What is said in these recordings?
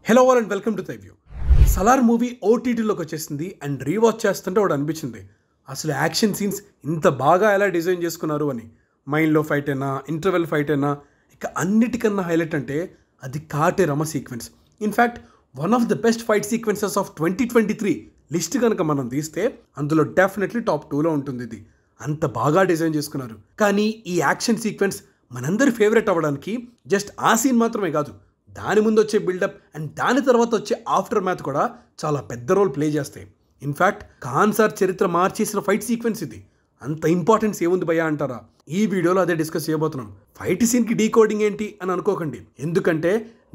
Hello all and welcome to థైవ్యూ. Salaar movie ఓటీటీలోకి వచ్చేసింది అండ్ రీవాచ్ చేస్తుంటే ఒకటి అనిపించింది, అసలు యాక్షన్ సీన్స్ ఇంత బాగా ఎలా డిజైన్ చేసుకున్నారు అని. మైండ్లో ఫైట్ అయినా, ఇంటర్వెల్ ఫైట్ అయినా, ఇక అన్నిటికన్నా హైలైట్ అంటే అది Kateramma sequence. In fact one of the best fight sequences of 2023 list కనుక మనం తీస్తే అందులో డెఫినెట్లీ టాప్ 2లో ఉంటుంది. ఇది అంత బాగా డిజైన్ చేసుకున్నారు. కానీ ఈ యాక్షన్ సీక్వెన్స్ మనందరి ఫేవరెట్ అవ్వడానికి జస్ట్ ఆ సీన్ మాత్రమే కాదు, దాని ముందు వచ్చే బిల్డప్ అండ్ దాని తర్వాత వచ్చే ఆఫ్టర్ మ్యాథ్ కూడా చాలా పెద్ద రోల్ ప్లే చేస్తాయి. ఇన్ఫ్యాక్ట్ ఖాన్ సార్ చరిత్ర మార్చేసిన ఫైట్ సీక్వెన్స్ ఇది. అంత ఇంపార్టెన్స్ ఏముంది భయ్యా అంటారా? ఈ వీడియోలో అదే డిస్కస్ చేయబోతున్నాం. ఫైట్ సీన్కి డీకోడింగ్ ఏంటి అని అనుకోకండి, ఎందుకంటే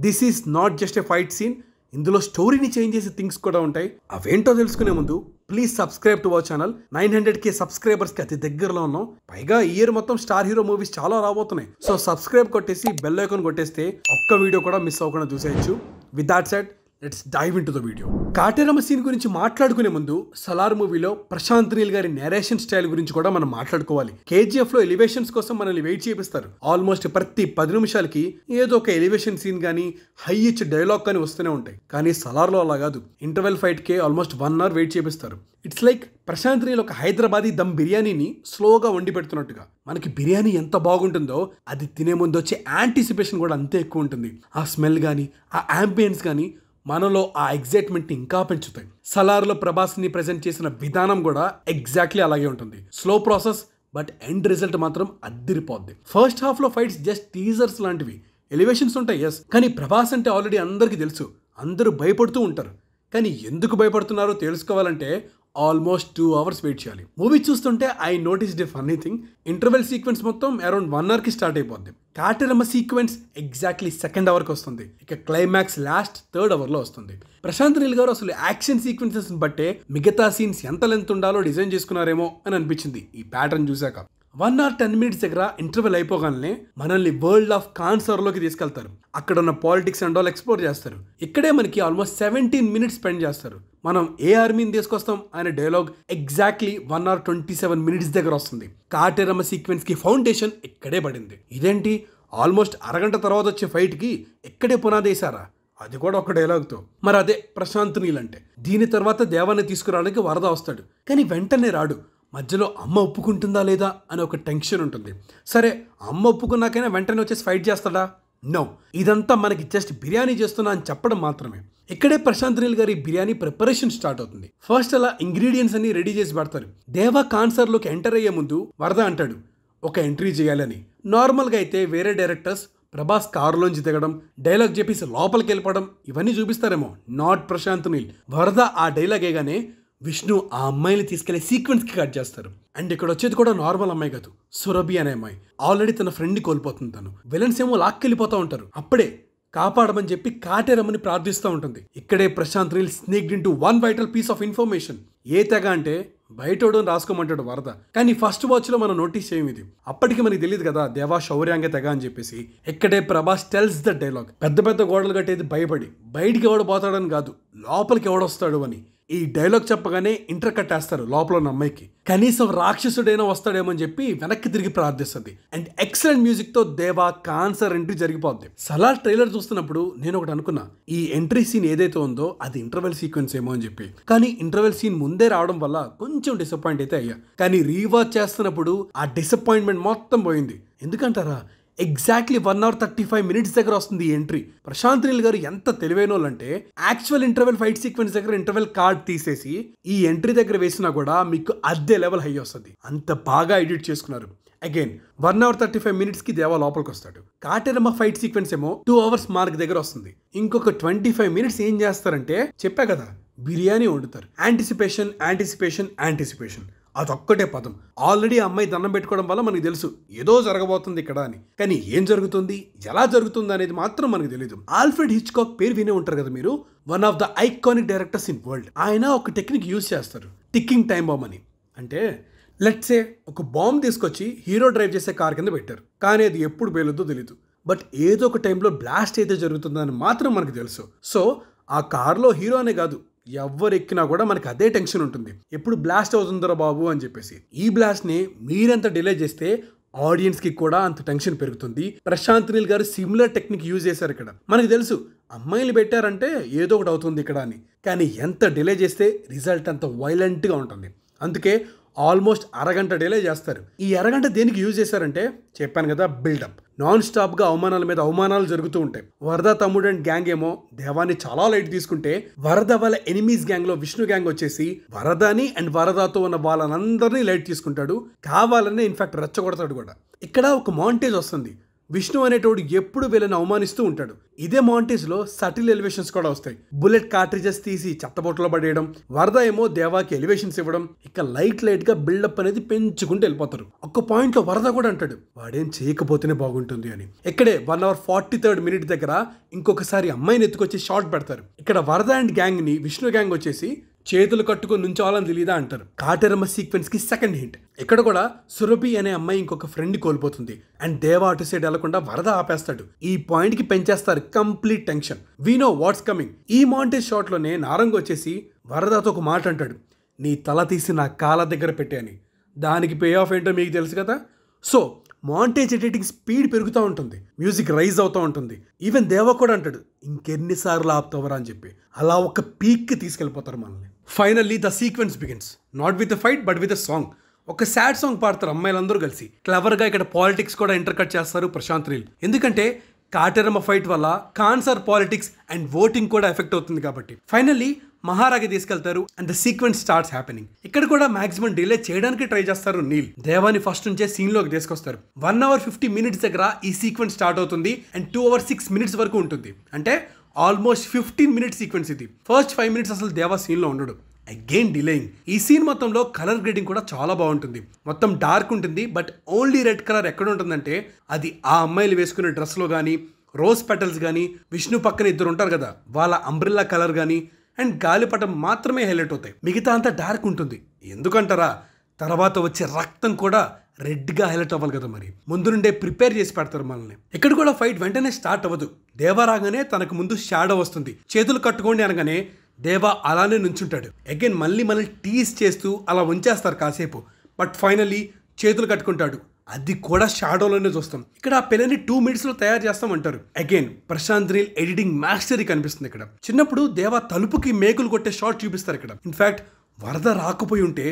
this is not just a fight scene. ఇందులో స్టోరీని చేంజ్ చేసే థింగ్స్ కూడా ఉంటాయి. అవేంటో తెలుసుకునే ముందు please subscribe to our channel. 900K సబ్స్క్రైబర్స్కి అతి దగ్గరలో ఉన్నాం. పైగా ఈ ఇయర్ మొత్తం స్టార్ హీరో మూవీస్ చాలా రాబోతున్నాయి. సో సబ్స్క్రైబ్ కొట్టేసి బెల్ ఐకాన్ కొట్టేస్తే ఒక్క వీడియో కూడా మిస్ అవ్వకుండా చూసేయచ్చు. With that said let's dive in to the video. Kateramma scene గురించి మాట్లాడుకునే ముందు సలార్ మూవీలో ప్రశాంత్ నీల్ గారి నేరేషన్ స్టైల్ గురించి కూడా మనం మాట్లాడుకోవాలి. KGF లో ఎలివేషన్స్ కోసం మనల్ని వెయిట్ చేపిస్తారు. ఆల్మోస్ట్ ప్రతి 10 నిమిషాలకి ఏదో ఒక ఎలివేషన్ సీన్ కానీ హై ఇచ్ డైలాగ్ కానీ వస్తూనే ఉంటాయి. కానీ సలార్లో అలా కాదు. ఇంటర్వెల్ ఫైట్కే ఆల్మోస్ట్ 1 hour వెయిట్ చేపిస్తారు. ఇట్స్ లైక్ ప్రశాంత్ నీల్ ఒక హైదరాబాదీ దమ్ బిర్యానీని స్లోగా వండి పెడుతున్నట్టుగా. మనకి బిర్యానీ ఎంత బాగుంటుందో అది తినే ముందు వచ్చే యాంటిసిపేషన్ కూడా అంతే ఎక్కువ ఉంటుంది. ఆ స్మెల్ కానీ ఆ యాంబియన్స్ కానీ మనలో ఆ ఎగ్జైట్మెంట్ని ఇంకా పెంచుతాయి. సలార్లో ప్రభాస్ని ప్రెజెంట్ చేసిన విధానం కూడా ఎగ్జాక్ట్లీ అలాగే ఉంటుంది. Slow process but end result మాత్రం అద్దిరిపోద్ది. ఫస్ట్ హాఫ్లో ఫైట్స్ జస్ట్ టీజర్స్ లాంటివి. ఎలివేషన్స్ ఉంటాయి ఎస్, కానీ ప్రభాస్ అంటే ఆల్రెడీ అందరికీ తెలుసు. అందరూ భయపడుతూ ఉంటారు. కానీ ఎందుకు భయపడుతున్నారో తెలుసుకోవాలంటే ఆల్మోస్ట్ 2 hours వెయిట్ చేయాలి. మూవీ చూస్తుంటే I noticed a funny thing. Interval sequence మొత్తం అరౌండ్ 1 hourకి స్టార్ట్ అయిపోద్ది. కాటేరమ్మ సీక్వెన్స్ ఎగ్జాక్ట్లీ 2nd hourకి వస్తుంది. ఇక క్లైమాక్స్ లాస్ట్ 3rd hourలో వస్తుంది. ప్రశాంత్ నీల్ గారు అసలు యాక్షన్ సీక్వెన్సెస్ బట్టే మిగతా సీన్స్ ఎంత లెంత్ ఉండాలో డిజైన్ చేసుకున్నారేమో అని అనిపించింది ఈ ప్యాటర్న్ చూశాక. 1 hour 10 minutes దగ్గర ఇంటర్వెల్ అయిపోగానే మనల్ని వరల్డ్ ఆఫ్ ఖాన్ సార్లోకి తీసుకెళ్తారు. అక్కడ ఉన్న పాలిటిక్స్ అండ్ ఆల్ ఎక్స్ప్లోర్ చేస్తారు. ఇక్కడే మనకి ఆల్మోస్ట్ 17 minutes స్పెండ్ చేస్తారు. మనం ఏ ఆర్మీని తీసుకొస్తాం అనే డైలాగ్ ఎగ్జాక్ట్లీ 1 hour 27 minutes దగ్గర వస్తుంది. కాటేరమ్మ సీక్వెన్స్కి ఫౌండేషన్ ఇక్కడే పడింది. ఇదేంటి ఆల్మోస్ట్ అరగంట తర్వాత వచ్చే ఫైట్కి ఇక్కడే పునాదేశారా? అది కూడా ఒక డైలాగ్తో. మరి అదే ప్రశాంత్ నీల్ అంటే. దీని తర్వాత దేవాన్ని తీసుకురావడానికి వరద వస్తాడు, కానీ వెంటనే రాడు. మధ్యలో అమ్మ ఒప్పుకుంటుందా లేదా అని ఒక టెన్షన్ ఉంటుంది. సరే అమ్మ ఒప్పుకున్నాకైనా వెంటనే వచ్చేసి ఫైట్ చేస్తాడా? నో, ఇదంతా మనకి జస్ట్ బిర్యానీ చేస్తున్నా అని చెప్పడం మాత్రమే. ఇక్కడే ప్రశాంత్ నీల్ గారి బిర్యానీ ప్రిపరేషన్ స్టార్ట్ అవుతుంది. ఫస్ట్ అలా ఇంగ్రీడియంట్స్ అన్ని రెడీ చేసి పెడతారు. దేవా కాన్సర్లోకి ఎంటర్ అయ్యే ముందు వరద అంటాడు ఒక ఎంట్రీ చేయాలని. నార్మల్గా అయితే వేరే డైరెక్టర్స్ ప్రభాస్ కారులోంచి దిగడం, డైలాగ్ చెప్పేసి లోపలికి వెళ్ళిపోవడం ఇవన్నీ చూపిస్తారేమో. నాట్ ప్రశాంత్ నీల్. వరద ఆ డైలాగ్ వేయగానే విష్ణు ఆ అమ్మాయిని తీసుకెళ్లే సీక్వెన్స్కి కట్ చేస్తారు. అండ్ ఇక్కడ వచ్చేది కూడా నార్మల్ అమ్మాయి కాదు, సురభి అనే అమ్మాయి. ఆల్రెడీ తన ఫ్రెండ్ని కోల్పోతుంది. తను విలన్స్ ఏమో లాక్కెళ్ళిపోతూ ఉంటారు. అప్పుడే కాపాడమని చెప్పి కాటేరమ్మని ప్రార్థిస్తూ ఉంటుంది. ఇక్కడే Prashanth Neel snaked into 1 vital piece of information. ఏ తెగ అంటే బయటోడు రాసుకోమంటాడు వరద. కానీ ఫస్ట్ వాచ్లో మనం నోటీస్ చేయం ఇది. అప్పటికి మనకి తెలియదు కదా దేవా శౌర్యాంగ తెగ అని చెప్పేసి. ఇక్కడే ప్రభాస్ టెల్స్ ద డైలాగ్. పెద్ద పెద్ద గోడలు కట్టేది భయపడి, బయటికి ఎవడు పోతాడని కాదు, లోపలికి ఎవడొస్తాడు అని. ఈ డైలాగ్ చెప్పగానే ఇంటర్ కట్టేస్తారు లోపల ఉన్న అమ్మాయికి. కనీసం రాక్షసుడైనా వస్తాడేమో అని చెప్పి వెనక్కి తిరిగి ప్రార్థిస్తుంది. అండ్ ఎక్సలెంట్ మ్యూజిక్ తో దేవా కాన్సర్ ఎంట్రీ జరిగిపోద్ది. సలార్ ట్రైలర్ చూస్తున్నప్పుడు నేను ఒకటి అనుకున్నా, ఈ ఎంట్రీ సీన్ ఏదైతే ఉందో అది ఇంటర్వెల్ సీక్వెన్స్ ఏమో అని చెప్పి. కానీ ఇంటర్వెల్ సీన్ ముందే రావడం వల్ల కొంచెం డిసప్పాయింట్ అయితే అయ్యా. కానీ రీవాచ్ చేస్తున్నప్పుడు ఆ డిసప్పాయింట్మెంట్ మొత్తం పోయింది. ఎందుకంటారా? ఎగ్జాక్ట్లీ 1 hour 35 minutes దగ్గర వస్తుంది ఈ ఎంట్రీ. ప్రశాంత్ నీల్ గారు ఎంత తెలివైన వాళ్ళంటే యాక్చువల్ ఇంటర్వెల్ ఫైట్ సీక్వెన్స్ దగ్గర ఇంటర్వెల్ కార్డ్ తీసేసి ఈ ఎంట్రీ దగ్గర వేసినా కూడా మీకు అదే లెవెల్ హై వస్తుంది. అంత బాగా ఎడిట్ చేసుకున్నారు. అగైన్ 1 hour 35 minutesకి దేవా లోపలికి వస్తాడు. కాటేరమ్మ ఫైట్ సీక్వెన్స్ ఏమో 2 hours మార్క్ దగ్గర వస్తుంది. ఇంకొక 25 minutes ఏం చేస్తారంటే చెప్పా కదా, బిర్యానీ వండుతారు. యాంటిసిపేషన్ యాంటిసిపేషన్ యాంటిసిపేషన్, అదొక్కటే పదం. ఆల్రెడీ అమ్మాయి దండం పెట్టుకోవడం వల్ల మనకు తెలుసు ఏదో జరగబోతుంది ఇక్కడ అని. కానీ ఏం జరుగుతుంది, ఎలా జరుగుతుంది అనేది మాత్రం మనకు తెలియదు. ఆల్ఫ్రెడ్ హిచ్కాక్ పేరు వినే ఉంటారు కదా మీరు. One of the iconic directors in world. ఆయన ఒక టెక్నిక్ యూజ్ చేస్తారు, టిక్కింగ్ టైం బాంబ్ అని. అంటే లెట్స్ సే ఒక బాంబ్ తీసుకొచ్చి హీరో డ్రైవ్ చేసే కార్ కింద పెట్టారు. కానీ అది ఎప్పుడు పేలుద్దో తెలియదు. బట్ ఏదో ఒక టైంలో బ్లాస్ట్ అయితే జరుగుతుందని మాత్రం మనకు తెలుసు. సో ఆ కార్లో హీరోనే కాదు, ఎవరు ఎక్కినా కూడా మనకి అదే టెన్షన్ ఉంటుంది, ఎప్పుడు బ్లాస్ట్ అవుతుందరా బాబు అని చెప్పేసి. ఈ బ్లాస్ట్ని మీరెంత డిలే చేస్తే ఆడియన్స్ కి కూడా అంత టెన్షన్ పెరుగుతుంది. ప్రశాంత్ నీల్ గారు సిమిలర్ టెక్నిక్ యూజ్ చేశారు ఇక్కడ. మనకు తెలుసు అమ్మాయిలు పెట్టారంటే ఏదో ఒకటి అవుతుంది ఇక్కడ అని, కానీ ఎంత డిలే చేస్తే రిజల్ట్ అంత వైలెంట్ గా ఉంటుంది. అందుకే ఆల్మోస్ట్ అరగంట డిలే చేస్తారు. ఈ అరగంట దేనికి యూజ్ చేశారంటే చెప్పాను కదా, బిల్డప్. నాన్ స్టాప్ గా అవమానాల మీద అవమానాలు జరుగుతూ ఉంటాయి. వరద తమ్ముడు అండ్ గ్యాంగ్ ఏమో దేవాన్ని చాలా లైట్ తీసుకుంటే, వరద వాళ్ళ ఎనిమీస్ గ్యాంగ్ లో విష్ణు గ్యాంగ్ వచ్చేసి వరదని అండ్ వరదతో ఉన్న వాళ్ళనందరినీ లైట్ తీసుకుంటాడు. కావాలనే ఇన్ఫాక్ట్ రెచ్చగొడతాడు కూడా. ఇక్కడ ఒక మాంటేజ్ వస్తుంది. విష్ణు అనేటోడు ఎప్పుడు వీళ్ళని అవమానిస్తూ ఉంటాడు. ఇదే మాంటేజ్ లో సటిల్ ఎలివేషన్స్ కూడా వస్తాయి. బుల్లెట్ కార్ట్రిజెస్ తీసి చెత్తబొట్టలో పడేయడం, వరద ఏమో దేవాకి ఎలివేషన్స్ ఇవ్వడం, ఇక లైట్ గా బిల్డప్ అనేది పెంచుకుంటూ వెళ్ళిపోతారు. ఒక్క పాయింట్ లో వరద కూడా అంటాడు వాడేం చేయకపోతేనే బాగుంటుంది అని. ఇక్కడే 1:43 దగ్గర ఇంకొకసారి అమ్మాయిని ఎత్తుకొచ్చి షాట్ పెడతారు. ఇక్కడ వరద అండ్ గ్యాంగ్ ని విష్ణు గ్యాంగ్ వచ్చేసి చేతులు కట్టుకొని నుంచోవాలని తెలియదా అంటారు. కాటేరమ్మ సీక్వెన్స్ కి సెకండ్ హింట్. ఇక్కడ కూడా సురభి అనే అమ్మాయి ఇంకొక ఫ్రెండ్ కోల్పోతుంది అండ్ దేవా అటు సైడ్ వెళ్లకుండా వరద ఆపేస్తాడు. ఈ పాయింట్ కి పెంచేస్తారు complete tension. We know what's coming. ఈ మాంటేజ్ షాట్ లోనే నారంగ్ వచ్చేసి వరదతో ఒక మాట అంటాడు, నీ తల తీసి నా కాళ్ళ దగ్గర పెట్టే అని. దానికి పే ఆఫ్ ఏంటో మీకు తెలుసు కదా. సో మాంటేజ్ ఎడిటింగ్ స్పీడ్ పెరుగుతూ ఉంటుంది, మ్యూజిక్ రైజ్ అవుతూ ఉంటుంది. ఈవెన్ దేవా కూడా అంటాడు ఇంకెన్నిసార్లు ఆపుతావరా అని చెప్పి. అలా ఒక పీక్కి తీసుకెళ్ళిపోతారు మనల్ని. Finally the sequence begins, not with a fight but with a song. ఒక సాడ్ సాంగ్ పాడతారు అమ్మాయిలందరూ కలిసి. క్లవర్గా ఇక్కడ పాలిటిక్స్ కూడా ఇంటర్కట్ చేస్తారు ప్రశాంత్ నీల్. ఎందుకంటే కాటేరమ్మ ఫైట్ వల్ల కాన్సర్ పాలిటిక్స్ అండ్ ఓటింగ్ కూడా ఎఫెక్ట్ అవుతుంది కాబట్టి. ఫైనల్లీ మహారాగి తీసుకెళ్తారు and the sequence starts happening. ఇక్కడ కూడా మాక్సిమం డిలే చేయడానికి ట్రై చేస్తారు నీల్. దేవాని ఫస్ట్ నుంచే సీన్ లోకి తీసుకొస్తారు. 1:50 దగ్గర ఈ సీక్వెన్స్ స్టార్ట్ అవుతుంది అండ్ 2:06 వరకు ఉంటుంది. అంటే ఆల్మోస్ట్ 15 మినిట్స్ సీక్వెన్స్ ఇది. ఫస్ట్ 5 మినిట్స్ అసలు దేవా సీన్ లో ఉండడు. Again delaying. ఈ సీన్ మొత్తంలో కలర్ గ్రేడింగ్ కూడా చాలా బాగుంటుంది. మొత్తం డార్క్ ఉంటుంది, బట్ ఓన్లీ రెడ్ కలర్ ఎక్కడ ఉంటుందంటే అది ఆ అమ్మాయిలు వేసుకునే డ్రెస్లో కానీ, రోజ్ పెటల్స్ కానీ, విష్ణు పక్కన ఇద్దరు ఉంటారు కదా వాళ్ళ అంబ్రిల్లా కలర్ కానీ అండ్ గాలిపటం మాత్రమే హైలైట్ అవుతాయి. మిగతా అంతా డార్క్ ఉంటుంది. ఎందుకంటారా, తర్వాత వచ్చే రక్తం కూడా రెడ్గా హైలైట్ అవ్వాలి కదా, మరి ముందు నుండే ప్రిపేర్ చేసి పెడతారు మనల్ని. ఇక్కడ కూడా ఫైట్ వెంటనే స్టార్ట్ అవ్వదు. దేవా రాగానే తనకు ముందు షాడో వస్తుంది. చేతులు కట్టుకోండి అనగానే దేవా అలానే నుంచుంటాడు. అగైన్ మళ్ళీ టీస్ చేస్తూ అలా ఉంచేస్తారు కాసేపు. బట్ ఫైనల్లీ చేతులు కట్టుకుంటాడు. అది కూడా షాడోలోనే చూస్తాం. ఇక్కడ ఆ పెళ్ళని 2 మినిట్స్లో తయారు చేస్తామంటారు. Again Prashanth Neel editing mastery కనిపిస్తుంది ఇక్కడ. చిన్నప్పుడు దేవా తలుపుకి మేకులు కొట్టే షాట్ చూపిస్తారు ఇక్కడ. ఇన్ఫాక్ట్ వరద రాకపోయి ఉంటే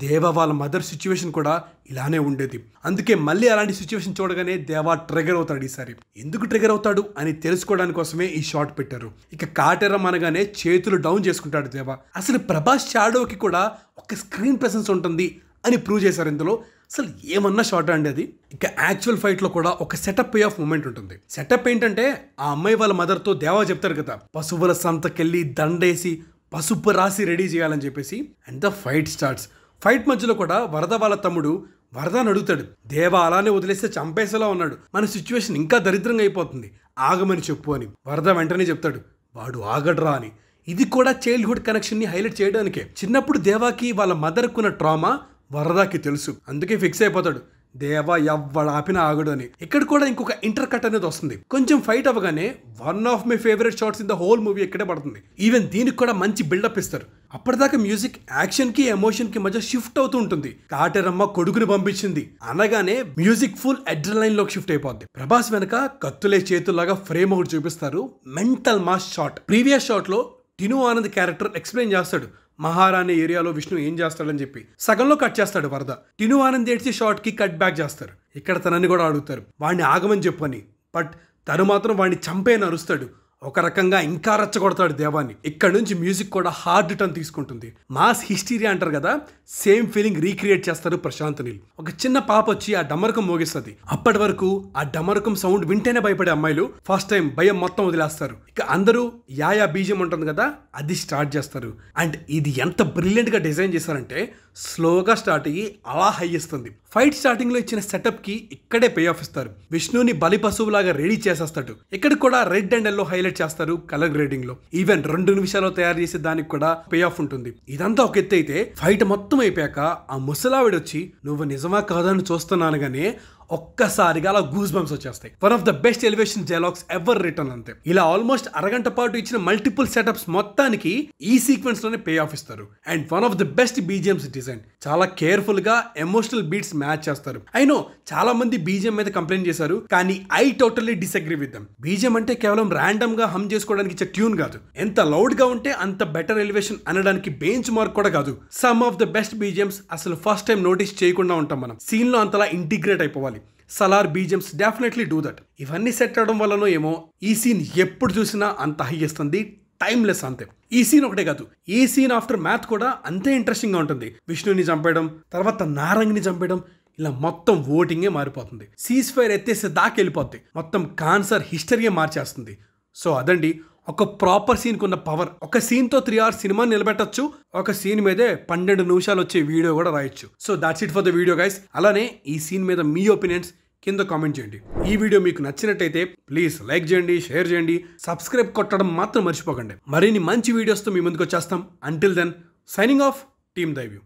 దేవా వాళ్ళ మదర్ సిచ్యువేషన్ కూడా ఇలానే ఉండేది. అందుకే మళ్ళీ అలాంటి సిచ్యువేషన్ చూడగానే దేవా ట్రిగర్ అవుతాడు. ఈసారి ఎందుకు ట్రిగర్ అవుతాడు అని తెలుసుకోవడానికి కోసమే ఈ షాట్ పెట్టారు. ఇక కాటేరమ్మ అనగానే చేతులు డౌన్ చేసుకుంటాడు దేవా. అసలు ప్రభాస్ షాడోకి కూడా ఒక స్క్రీన్ ప్రెసెన్స్ ఉంటుంది అని ప్రూవ్ చేశారు ఇందులో. అసలు ఏమన్నా షార్ట్ అండి అది. ఇక యాక్చువల్ ఫైట్లో కూడా ఒక సెటప్ పే ఆఫ్ మూమెంట్ ఉంటుంది. సెటప్ ఏంటంటే ఆ అమ్మాయి వాళ్ళ మదర్తో దేవా చెప్తారు కదా, పశువుల సంతకెళ్ళి దండేసి పసుపు రాసి రెడీ చేయాలని చెప్పేసి. And the fight starts. Fight మధ్యలో కూడా వరద వాళ్ళ తమ్ముడు వరదని అడుగుతాడు, దేవా అలానే వదిలేస్తే చంపేసేలా ఉన్నాడు, మన సిచ్యువేషన్ ఇంకా దరిద్రంగా అయిపోతుంది, ఆగమని చెప్పు అని. వరద వెంటనే చెప్తాడు వాడు ఆగడ్రా అని. ఇది కూడా చైల్డ్హుడ్ కనెక్షన్ని హైలైట్ చేయడానికే. చిన్నప్పుడు దేవాకి వాళ్ళ మదర్కున్న ట్రామా వరదాకి తెలుసు. అందుకే ఫిక్స్ అయిపోతాడు దేవా ఎవ్వడు ఆపినా ఆగడు అని. ఇక్కడ కూడా ఇంకొక ఇంటర్ కట్ అనేది వస్తుంది. కొంచెం ఫైట్ అవ్వగానే one of my favourite shots in the whole movie ఇక్కడే పడుతుంది. ఈవెన్ దీనికి కూడా మంచి బిల్డప్ ఇస్తారు. అప్పటిదాకా మ్యూజిక్ యాక్షన్ కి ఎమోషన్ కి మధ్య షిఫ్ట్ అవుతూ ఉంటుంది. కాటేరమ్మ కొడుకుని పంపించింది అనగానే మ్యూజిక్ ఫుల్ అడ్రినలైన్ లోకి షిఫ్ట్ అయిపోద్ది. ప్రభాస్ వెనక కత్తులే చేతుల్లాగా ఫ్రేమ్ ఒకటి చూపిస్తారు. Mental mass shot. Previous shot లో టిను ఆనంద్ క్యారెక్టర్ ఎక్స్ప్లెయిన్ చేస్తాడు మహారాణి ఏరియాలో విష్ణు ఏం చేస్తాడని చెప్పి. సగంలో కట్ చేస్తాడు వరద. టిను ఆనంద్ ఏడ్చి షార్ట్ కి కట్ బ్యాక్ చేస్తారు. ఇక్కడ తనని కూడా అడుగుతారు వాడిని ఆగమని చెప్పని. బట్ తను మాత్రం వాడిని చంపేని అరుస్తాడు. ఒక రకంగా ఇంకా రెచ్చగొడతాడు దేవాన్ని. ఇక్కడ నుంచి మ్యూజిక్ కూడా హార్డ్ టర్న్ తీసుకుంటుంది. మాస్ హిస్టీరియా అంటారు కదా, సేమ్ ఫీలింగ్ రీక్రియేట్ చేస్తారు ప్రశాంత్ నీల్. ఒక చిన్న పాప వచ్చి ఆ డమరకం మోగిస్తుంది. అప్పటి వరకు ఆ డమరకం సౌండ్ వింటేనే భయపడే అమ్మాయిలు ఫస్ట్ టైం భయం మొత్తం వదిలేస్తారు. ఇక అందరూ యాయా బీజం ఉంటుంది కదా, అది స్టార్ట్ చేస్తారు. అండ్ ఇది ఎంత బ్రిలియంట్ గా డిజైన్ చేశారంటే స్లోగా స్టార్ట్ అయ్యి అలా హై ఇస్తుంది. ఫైట్ స్టార్టింగ్ లో ఇచ్చిన సెటప్ కి ఇక్కడే పే ఆఫ్ ఇస్తారు. విష్ణుని బలి పశువులాగా రెడీ చేసేస్తాడు. ఇక్కడ కూడా రెడ్ అండ్ ఎల్లో హైలైట్ చేస్తారు కలర్ గ్రేడింగ్ లో. ఈవెన్ 2 నిమిషాల్లో తయారు చేసే దానికి కూడా పే ఆఫ్ ఉంటుంది. ఇదంతా ఒక ఎత్తు అయితే ఫైట్ మొత్తం అయిపోయాక ఆ ముసలావిడ వచ్చి నువ్వు నిజమా కాదని చూస్తున్నాను గానీ ఒక్కసారిగా అలా గూస్ బంప్స్ వచ్చేస్తాయి. One of the best elevation dialogues ever return అంతే. ఇలా ఆల్మోస్ట్ అరగంట పాటు ఇచ్చిన మల్టిపుల్ సెటప్స్ మొత్తానికి ఈ సీక్వెన్స్ లోనే పే ఆఫ్ ఇస్తారు. And one of the best BGMs design. చాలా కేర్ఫుల్ గా ఎమోషనల్ బీట్స్ మ్యాచ్ చేస్తారు. ఐ నో చాలా మంది బీజిఎం మీద కంప్లైంట్ చేశారు, కానీ I totally disagree with them. BGM అంటే కేవలం ర్యాండమ్ గా హమ్ చేసుకోవడానికి ఇచ్చే ట్యూన్ కాదు. ఎంత లౌడ్ గా ఉంటే అంత బెటర్ ఎలివేషన్ అనడానికి బెంచ్ మార్క్ కూడా కాదు. Some of the best BGMs అసలు ఫస్ట్ టైం నోటీస్ చేయకుండా ఉంటాం మనం. సీన్ లో అంతలా ఇంటిగ్రేట్ అయిపోవాలి. Salaar BGMs definitely do that. ఇవన్నీ సెట్ అవడం వల్లనో ఏమో ఈ సీన్ ఎప్పుడు చూసినా అంత హై ఇస్తుంది. టైమ్లెస్ అంతే. ఈ సీన్ ఒకటే కాదు, ఈ సీన్ ఆఫ్టర్ మ్యాథ్ కూడా అంతే ఇంట్రెస్టింగ్ గా ఉంటుంది. విష్ణుని చంపేయడం, తర్వాత నారంగిని చంపేయడం, ఇలా మొత్తం ఓటింగే మారిపోతుంది. సీజ్ ఫైర్ ఎత్తేసే దాకా వెళ్ళిపోద్ది. మొత్తం కాన్సర్ హిస్టరీయే మార్చేస్తుంది. సో అదండి ఒక ప్రాపర్ సీన్ కున్న పవర్. ఒక సీన్ తో 3 hours సినిమా నిలబెట్టచ్చు. ఒక సీన్ మీదే 12 నిమిషాలు వచ్చే వీడియో కూడా రాయొచ్చు. So that's it for the video guys. అలానే ఈ సీన్ మీద మీ ఒపీనియన్స్ కింద కామెంట్ చేయండి. ఈ వీడియో మీకు నచ్చినట్టయితే ప్లీజ్ లైక్ చేయండి, షేర్ చేయండి, సబ్స్క్రైబ్ కొట్టడం మాత్రం మర్చిపోకండి. మరిన్ని మంచి వీడియోస్తో మీ ముందుకు వచ్చేస్తాం. Until then signing off, team దైవ్యూ.